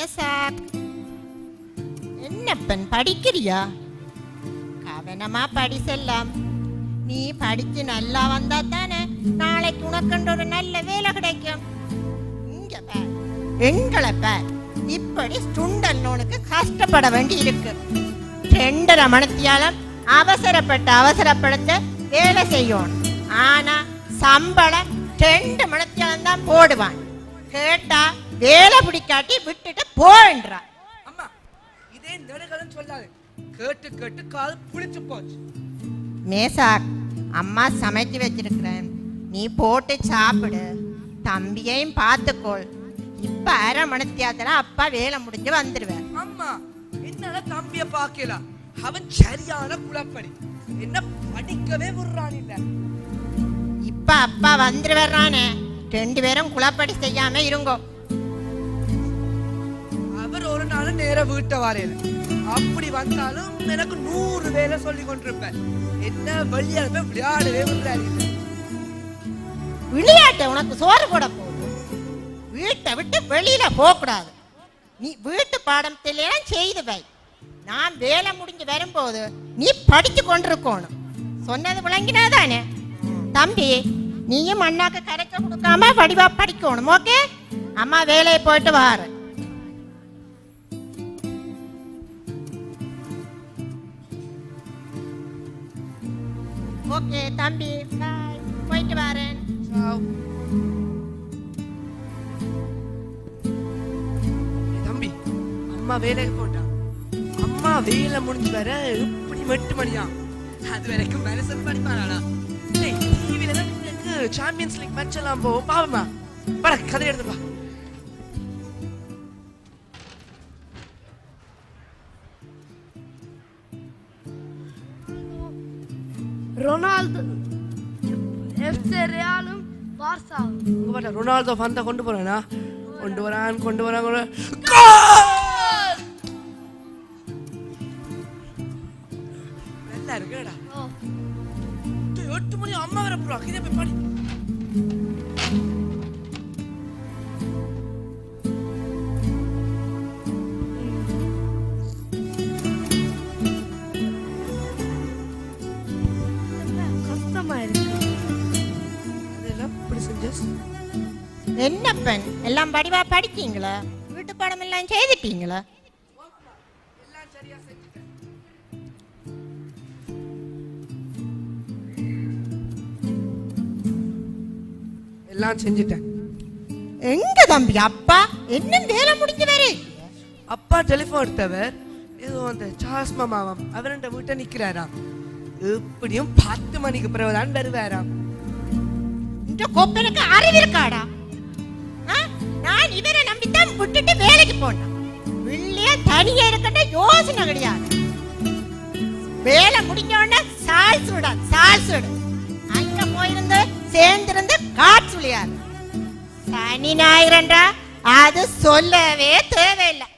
மேசாக், என்னப்பன் படிக்கிறியா? கவனமா படி செல்லாம். நீ படிச்சு நல்லா வந்தா தானே நாளைக்கு உனக்கு ஒரு நல்ல வேலை கிடைக்கும். இங்க பார், எங்களை பார், இப்படி ஸ்டுண்டல் லோனுக்கு கஷ்டப்பட வேண்டி இருக்கு. 2.5 மணித்தியாலம் அவசரப்படுத்த வேலை செய்யணும். ஆனா சம்பளம் 2 மணித்தியாலம் தான் போடுவான். கேட்டா வேலை பிடிக்காட்டி விட்டுட்டு போன்றான். அம்மா இதே நெடுகளும் சொல்லாது, கேட்டு கேட்டு கால் புளிச்சு போச்சு. மேசாக், அம்மா சமைச்சு வச்சிருக்கிறேன், நீ போட்டு சாப்பிடு. தம்பியையும் பார்த்துக்கோள். இப்ப 1/2 மணித்தியாலத்துல அப்பா வேலை முடிஞ்சு வந்துடுவேன். அம்மா என்னால தம்பிய பாக்கல, அவன் சரியான குழப்படி, என்ன படிக்கவே விடுறான் இல்ல. இப்ப அப்பா வந்துடுவானே, 2 பேரும் குழப்படி செய்யாம இருங்கோ. அவர் ஒரு நாள் நேர வீட்டை வரையில, அப்படி வந்தாலும் எனக்கு 100 வேலை சொல்லி கொண்டிருப்பேன். என்ன வெளியாலுமே விளையாடவே விடுறாரு. விளையாட்ட உனக்கு சோறு போட போகுது. வீட்டை விட்டு வெளியில போக கூடாது. நீ வீட்டு பாடத்திலாம் செய்து வை. நான் வேலை முடிஞ்சு வரும்போது நீ படிச்சு கொண்டிருக்கணும். சொன்னது விளங்கினாதானே? தம்பி, நீயும் அண்ணாக்கு கரைக்க கொடுக்காம வடிவா படிக்கணும். ஓகே? அம்மா வேலையை போயிட்டு வாரு. ஓகே தம்பி, பாய், போயிட்டு வரேன். தம்பி, அம்மா வேலைக்கு போட்டா. அம்மா வேலை முடிஞ்சு வர இப்படி 8 மணியா? அது வரைக்கும் மனசன் படிப்பானா? டிவில தான் சாம்பியன்ஸ் லீக் மேட்ச் எல்லாம் போவோம், பாவமா பட கதை எடுத்துப்பா. Ronaldo FC ரெயாலும் பார்சாவும். உங்க பாட்ட ரொனால்டோ ஃபந்த கொண்டு போறானா? கொண்டு வரான் கோல்! நல்லா இருக்குடா. 8 மணி அம்மா வர போறா. கிதே போய் படி. என்னப்பன், எல்லாம் படிவா படிக்கீங்களா? வீட்டு பாடம் எல்லாம் செய்துட்டீங்களா? எல்லாம் செஞ்சுட்டேன். எங்க தம்பி அப்பா என்ன வேலை முடிஞ்சு வரே? அப்பா டெலிஃபோன் எடுத்தவர் ஏதோ அந்த சார்ஸ் மாமாவாம், அவருண்ட வீட்டை நிக்கிறாராம். எப்படியும் 10 மணிக்கு பிறகுதான் வருவாராம். இந்த கோப்பனுக்கு அறிவு இருக்காடா? நான் இவரை நம்பித்தான் விட்டுட்டு வேலைக்கு போனேன். வெளியே தனியா இருக்கின்ற யோசனை கிடையாது. வேலை முடிஞ்ச உடனே சால் சுடு. அங்க போயிருந்து சேர்ந்திருந்து காற்று விளையாது. சனி ஞாயிறன்றா அது சொல்லவே தேவையில்லை.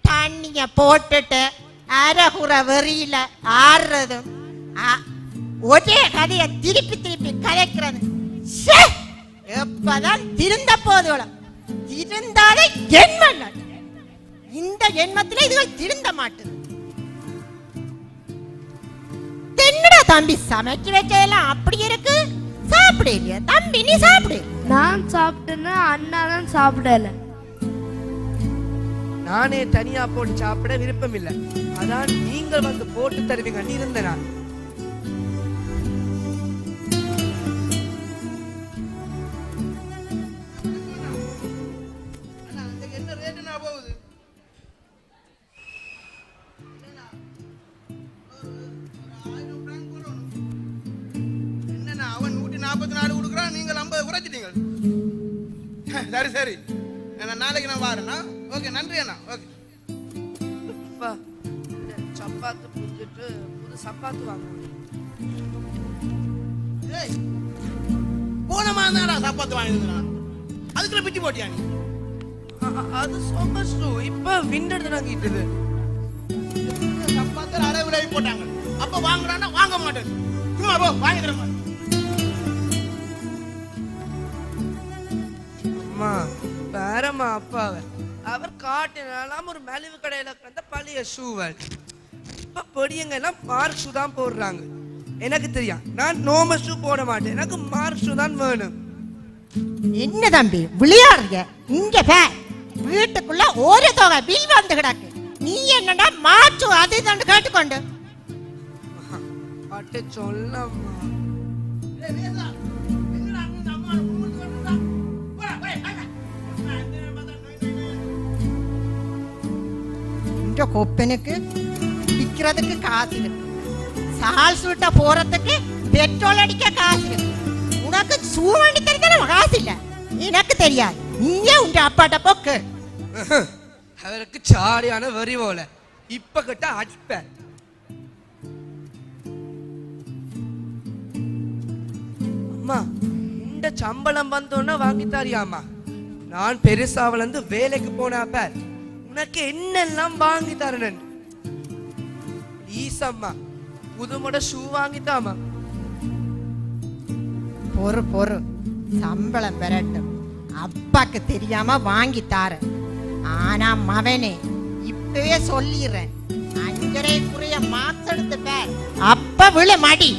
தண்ணிய போட்டுட்டு அரைகுற வெறியில ஆடுறதும் ஒரே கதைய திருப்பி கலைக்கிறது. எப்பதான் திருந்த போதும். திருந்தாத ஜென்மம். இந்த ஜென்மத்தில இதுகள் திருந்த மாட்டுது. என்னடா தம்பி சமைச்சு வச்சதெல்லாம் அப்படி இருக்கு? சாப்பிடலையா தம்பி? நீ சாப்பிடு. நான் சாப்பிட்டேன்னா அண்ணா தான் சாப்பிடல. நானே தனியா போட்டு சாப்பிட விருப்பம் இல்லை. அதான் நீங்கள் வந்து போட்டு தருவீங்க இருந்த நான். அவன் 144 கொடுக்குறான், நீங்கள் 50 குறைச்சிட்டீங்க. சரி நாளைக்கு நான் வரேன்னா. ஓகே, நன்றி அண்ணா. ஓகே, சப்பாத்து புரிஞ்சிட்டு புது சப்பாத்து வாங்கணும். போன மாதிரி தான்டா சப்பாத்து வாங்கிருந்தான், அதுக்குள்ள பிட்டி போட்டியா நீ? அது சோமஸ்டு இப்ப விண்டெடுத்து நாங்கிட்டது. சப்பாத்து அரை விலை போட்டாங்க. அப்ப வாங்குறான்னா வாங்க மாட்டேன். சும்மா போ, வாங்கி தர மாட்டேன். அம்மா பாரம்மா, அப்பாவை அவர் காட்டினாலாம் ஒரு மலிவு கடையில கிடந்த பழைய ஷூவல். இப்ப பொடியங்க எல்லாம் மார்க் ஷூ தான் போடுறாங்க. எனக்கு தெரியும், நான் நார்மல் ஷூ போட மாட்டேன், எனக்கு மார்க் ஷூ தான் வேணும். என்ன தம்பி விளையாடுறீங்க? இங்க பே, வீட்டுக்குள்ள ஒரு தொகை பில் வந்து கிடக்கு. நீ என்னடா மாற்று அதை தான் கேட்டுக்கொண்டு பாட்டு சொல்லம்மா. இந்த கொப்பனுக்கு விற்கிறதுக்கு காசு இருக்கு, சால் சூட்ட போறதுக்கு பெட்ரோல் அடிக்க காசு இருக்கு. உனக்கு ஷூ வண்டி தெரிஞ்ச காசு இல்ல, எனக்கு தெரியாது. நீயே உங்க அப்பாட்ட போக்கு. அவருக்கு சாரியான வரி போல இப்ப கிட்ட அடிப்ப. அம்மா இந்த சம்பளம் வந்தோன்னா வாங்கித்தாரியாமா. நான் பெருசா வளர்ந்து வேலைக்கு போனாப்ப உனக்கு என்னெல்லாம் வாங்கி தரேன். ப்ளீஸ் அம்மா, புதுமுட ஷூ வாங்கித்தாமா. பொறு சம்பளம் பெறட்டும், அப்பாக்கு தெரியாம வாங்கி தாரு. ஆனா மவனே, இப்பவே சொல்லிடுறேன், 5.5 மார்க்ஸ் எடுத்து பேர் அப்ப விழ மாடி.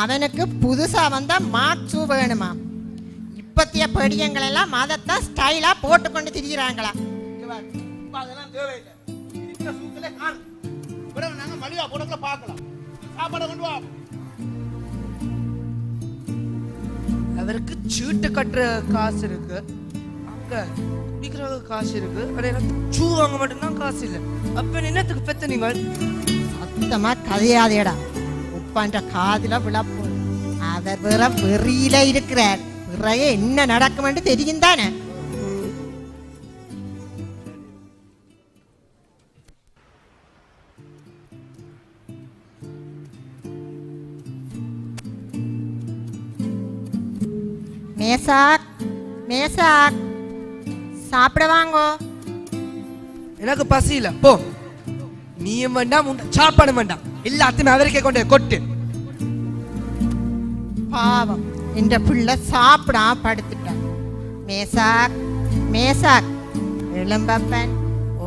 அவனுக்கு புதுசா வந்தா மார்க் ஷூ வேணுமா? இப்பத்திய படியங்கள் எல்லாம் அதைத்தான் ஸ்டைலா போட்டுக்கொண்டு திரிகிறாங்களா? அதெல்லாம் தேவையில்லை. இருக்கிற சூக்கிலே காணும். பிறகு நாங்க மலிவா போடக்குள்ள பார்க்கலாம். சாப்பாடை கொண்டு வா. அவருக்கு சீட்டு கட்டுற காசு இருக்கு, அங்க குடிக்கிற காசு இருக்கு, ஆனா எனக்கு ஷூ வாங்க மட்டும்தான் காசு இல்லை. அப்ப என்னத்துக்கு பெத்த நீங்கள்? சத்தமா கதையாதேடா, உப்பான்ற காதுல விழப்போ. அவர் வேற வெறியில இருக்கிறார், பிறகு என்ன நடக்கும் தெரியும் தானே. மேசாக் சாப்பிட வாங்கோ. எனக்கு பசி இல்ல, போ. நீயும் வேண்டாம், சாப்பாடு வேண்டாம், எல்லாத்தையும் அவருக்கே கொண்டு கொட்டு. பாவம், இந்த பிள்ளை சாப்பிடாம படுத்துட்டான். மேசாக் எழும்பப்பன்,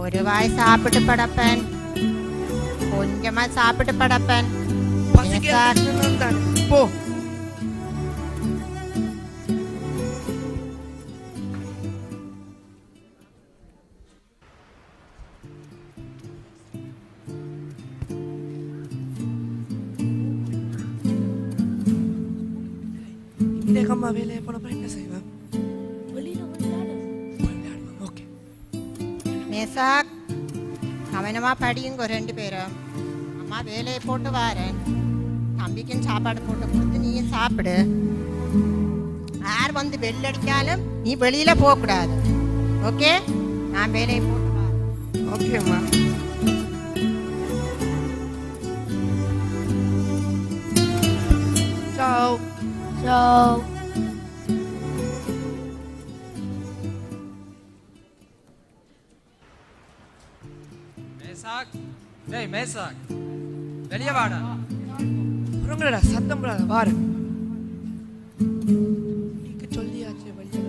ஒரு வாய் சாப்பிட்டு படப்பன், கொஞ்சமா சாப்பிட்டு படப்பன். போ. அம்மா வேலையை போனப்ப என்ன செய்வேன்? ஓகே மேசாக், கவனமா படியுங்க 2 பேரும். அம்மா வேலையை போட்டு வாரேன், தம்பிக்கும் சாப்பாடு போட்டு கொடுத்து நீயும் சாப்பிடு. யார் வந்து பெல் அடிச்சாலும் நீ வெளியில போக கூடாது. ஓகே, நான் வேலையை போட்டு வாரேன். ஓகேம்மா. Ciao. Ciao. மேசாக், டேய் மேசாக், வெளியே வாடா. புறங்கடா, சத்தம் போடாத, வாரு. நீக்கு சொல்லியாச்சு வெளியே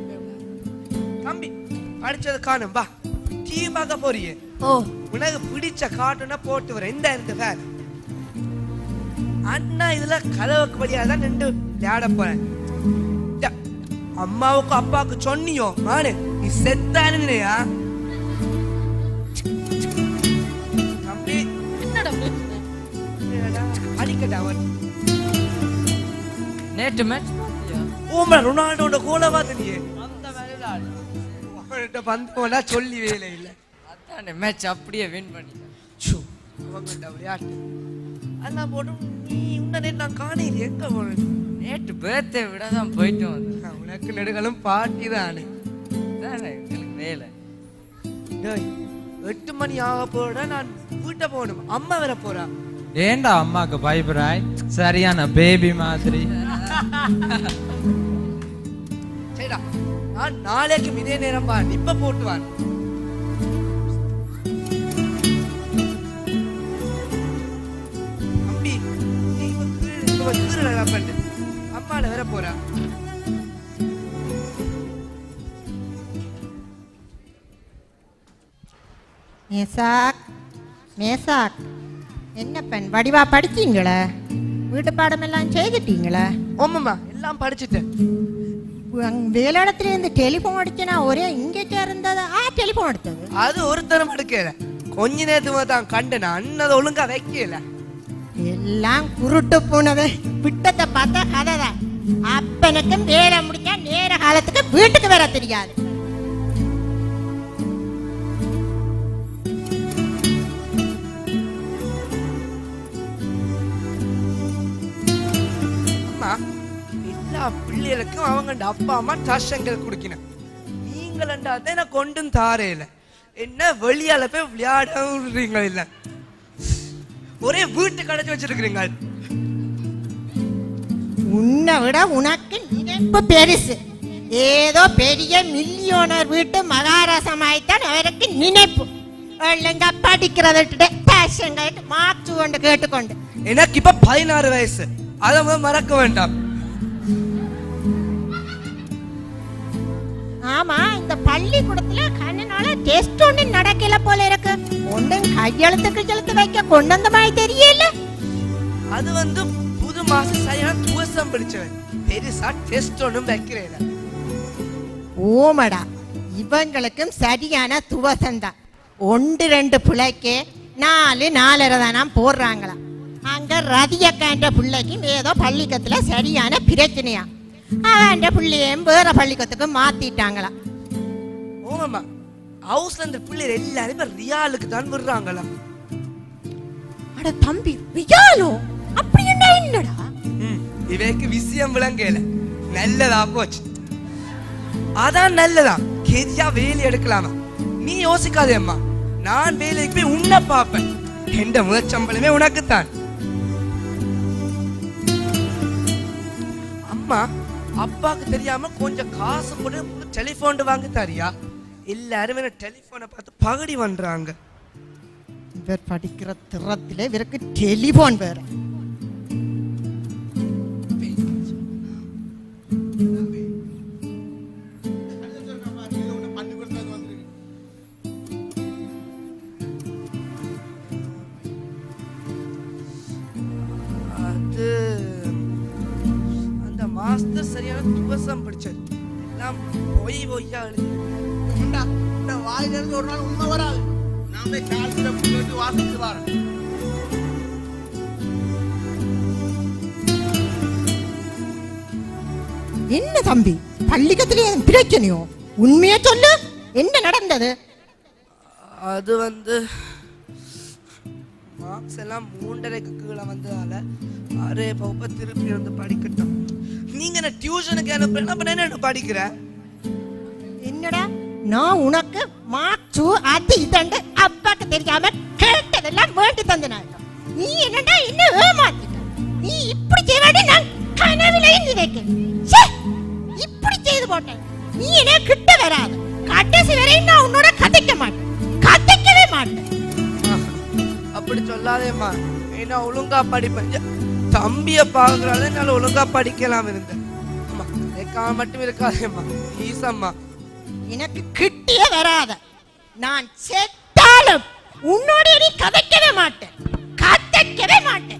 தம்பி, படிச்சது காணும், வா. டிவி பார்க்க போறியே? ஓ, உனக்கு பிடிச்ச காட்டுன்னா போட்டு வரேன். இந்த இருக்கு ஃபேன். அண்ணா இதுல கதவுக்கு வழியா தான் நின்று விளையாட போறேன். அம்மாவுக்கு அப்பாவுக்கு சொன்னியோ மானு, நீ செத்தானுயா. தம்பி என்னடா அடிக்கட்டா அவன் நேற்று மேட்ச் பாத்தியா? ஓமா ரொனால்டோட கோல பாத்தனியே. அந்த வேலையில அவன்கிட்ட பந்து போனா சொல்லி வேலை இல்லை. அதானே மேட்ச் அப்படியே வின் பண்ணிட்டேன். ஷூ அவங்கள்ட்ட விளையாட்டு எல்லாம் போட்டும். நீ உன்ன நேற்று நான் காணையில் எங்க போனேன்? நேற்று பேர்த்தை விட தான் போயிட்டு வந்தேன். உனக்கு நெடுகளும் பாட்டி தானே. தானே எங்களுக்கு வேலை. 8 மணி ஆக போட நான் வீட்டை போகணும். அம்மா வர போறா. ஏண்டா அம்மாக்கு பயப்படாய்? சரியான பேபி மாதிரி. சரிடா, நான் நாளைக்கு இதே நேரம் இப்ப போட்டுவான். அவ தூரடா பண்ணு அம்மாட வர போறா மேசாக் மேசாக் என்ன பெண் வடிவா படிச்சீங்களா? வீட்டு பாடம் எல்லாம் செய்துட்டீங்களா? ஆமாம்மா எல்லாம் படிச்சுட்டேன். வேலையிடத்துல இருந்து டெலிஃபோன் அடிச்சுனா ஒரே இங்கிட்ட இருந்தது. டெலிஃபோன் எடுத்தது அது ஒருத்தரம் எடுக்கல, கொஞ்ச நேரத்துக்கு தான் கண்டன அண்ணதை ஒழுங்கா வைக்கல. எல்லாம் குருட்டு போனது விட்டத்தை பார்த்தா கதை தான். அப்பனுக்கும் வேலை முடிச்சா நேர காலத்துக்கு வீட்டுக்கு வர தெரியாது. எல்லா பிள்ளைகளுக்கும் அவங்க அப்பா அம்மா டாஷங்கள் குடிக்கணும். நீங்களா நான் கொண்டும் தாரையில என்ன வெளியால போய் விளையாடுறீங்க இல்ல, ஒரே வீட்டு கடைச்சு வச்சிருக்கிறீங்க. உன்னை விட உனக்கு நினைப்பு பெருசு. ஏதோ பெரிய மில்லியோனர் வீட்டு மகாராசமாய்த்தான் அவருக்கு நினைப்பு. படிக்கிறத மார்க்ஸ் கொண்டு கேட்டுக்கொண்டு எனக்கு இப்ப 16 வயசு, அதை மறக்க வேண்டாம். ஆமா, இந்த பள்ளிக்கூடத்துல கண்ணனால டெஸ்ட் ஒண்ணு நடக்கல போல இருக்கு. ஒன்றும் கையெழுத்து வைக்க கொண்டு வந்த மாதிரி தெரியல. அது புது மாசம் சரியான துவசம் பிடிச்சவன், பெருசா டெஸ்ட் ஒண்ணும் வைக்கிறேன். ஓமடா, இவங்களுக்கும் சரியான துவசம் தான். 1-2 பிள்ளைக்கு 4-4.5 தானாம் போடுறாங்களாம். அங்க ரதியக்காண்ட பிள்ளைக்கும் ஏதோ பள்ளிக்கத்துல சரியான பிரச்சனையா. அவன் பிள்ளையும் வேற பள்ளிக்கத்துக்கு மாத்திட்டாங்களாம். ஓமாமா, ஹவுஸ்ல இந்த பிள்ளைகள் எல்லாரும் ரியாலுக்கு தான் விடுறாங்களா? அட தம்பி, ரியாலோ? அப்படி என்னடா? இவைக்கு விஷயம் விளங்கல. நல்லதா போச்சு, அதான் நல்லதா. கேதியா வேலை எடுக்கலாமா? நீ யோசிக்காதே அம்மா, நான் வேலைக்கு போய் உன்னை பார்ப்பேன். எந்த முயற்சம்பளமே உனக்குத்தான். அம்மா, அப்பாக்கு தெரியாம கொஞ்சம் காசு கூட டெலிபோன் வாங்கி தாரியா? எல்லாரும் டெலிபோனை பார்த்து பகடி பண்றாங்க. இவர் படிக்கிற திறத்திலே இவருக்கு டெலிபோன் வேற. அந்த மாஸ்டர் சரியான துவசம் பிடிச்சது. எல்லாம் பொய்யா எழுதிருக்கா. இந்த வாயில இருந்து ஒரு நாள் உண்மை வராது. நான் போய் காலத்துல போட்டு வாசிச்சு வரேன். என்ன தம்பி, பள்ளிக்கத்திலே பிரச்சனையோ? உண்மையா சொல்லு, என்ன நடந்தது? அது மார்க்ஸ் எல்லாம் 3.5க்கு கீழே வந்ததால அரே பௌப்ப திருப்பி வந்து படிக்கட்டும். நீங்க என்ன டியூஷனுக்கு என்ன படிக்கிற? என்னடா, நான் உனக்கு மார்க்ஸ் அது இதண்டு அப்பாக்கு தெரியாம கேட்டதெல்லாம் வேண்டி தந்தனால நீ என்னடா இன்னும் ஏமாத்திட்ட. நீ இப்படி செய்வாடி நான் கனவிலே நினைக்கிறேன். இப்படி செய்து போட்டேன். நீ என்ன கிட்ட வராது. கடைசி வரை நான் உன்னோட கதைக்க மாட்டேன், கதைக்கவே மாட்டேன். அப்படி சொல்லாதேம்மா, என்ன ஒழுங்கா படிப்பேன். தம்பிய பாக்குறால என்னால ஒழுங்கா படிக்கலாம் இருந்தேன். அம்மா, கேட்காம மட்டும் இருக்காதேம்மா, ப்ளீஸ் அம்மா. எனக்கு கிட்டியே வராத. நான் செத்தாலும் உன்னோட நீ கதைக்கவே மாட்டேன், கதைக்கவே மாட்டேன்.